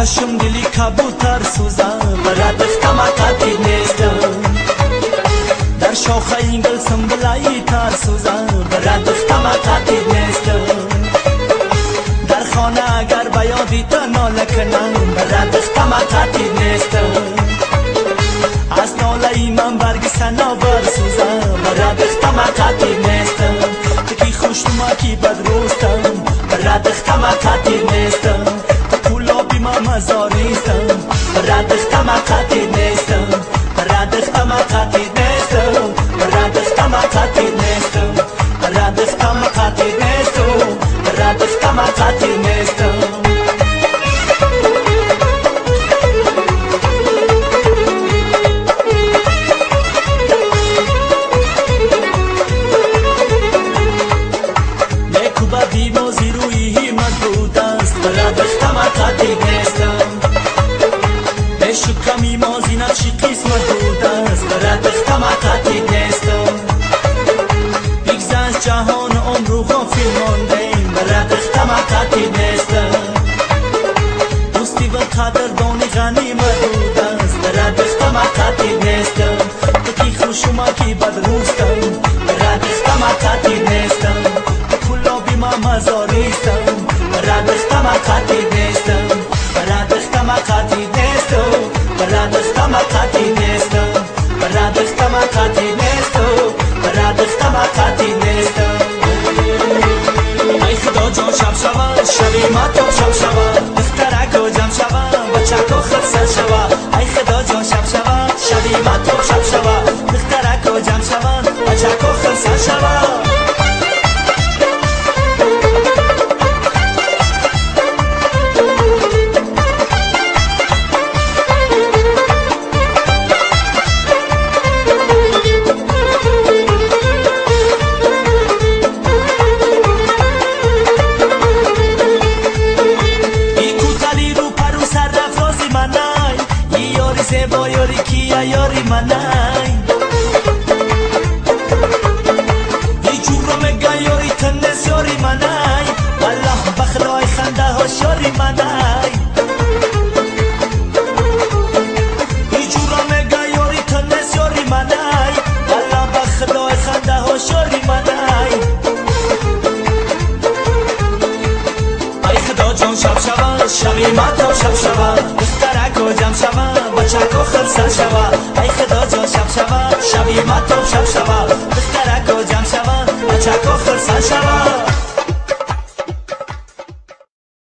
چشم دلی کبوتر سوزم برد اختم قطعی نیستم در شاخه این گل سنبلایی تر سوزم برد اختم قطعی نیستم در خانه اگر بیادی تا ناله کنم برد اختم قطعی نیستم از ناله من برگ سناور سوزم برد اختم قطعی نیستم تکی خوشنما کی بدروستم برد اختم قطعی نیستم مزاریستم برد اختم قطعی نیستم برد اختم قطعی نیستم برد اختم قطعی نیستم برد اختم قطعی نیستم برد اختم قطعی نیستم نیکو بدی موزی روی همت بود است برد اختم قطعی نیستم شکمی مازی نقشی قسمت بود است برد اختم قطعی نیستم بگذشت جهان عمر و غافل ماندیم برد اختم قطعی نیستم دوستی و قدردانی غنیمت بود است برد اختم قطعی نیستم یکی خوشما کی بدروستم برد اختم قطعی نیستم کلابی ما مزاریستم برد اختم قطعی نیستم برد اختم قطعی نیستم برد اختم قطعی نیستم برد اختم قطعی نیستم برد اختم قطعی نیستم ای خدا جان شب شود شبی ما تو شب شود دخترک و جمع شود بچک و خرسل شود ای خدا جان شب شود شبی ما تو شب شود دخترک و جمع شود بچک و خرسل شود زیبا یاری کیا یاری منای ای جورا مگا یاری تنس یاری منای الله بخلای خنده هاش یاری منای ای جورا مگا یاری تنس یاری منای الله بخلای خنده هاش یاری منای ای خدا جان شب شود شبی ما تو شب شود دخترک و جمع شود بچک و خرسل شود ای خدا جان شب شود شبی ما تو شب شود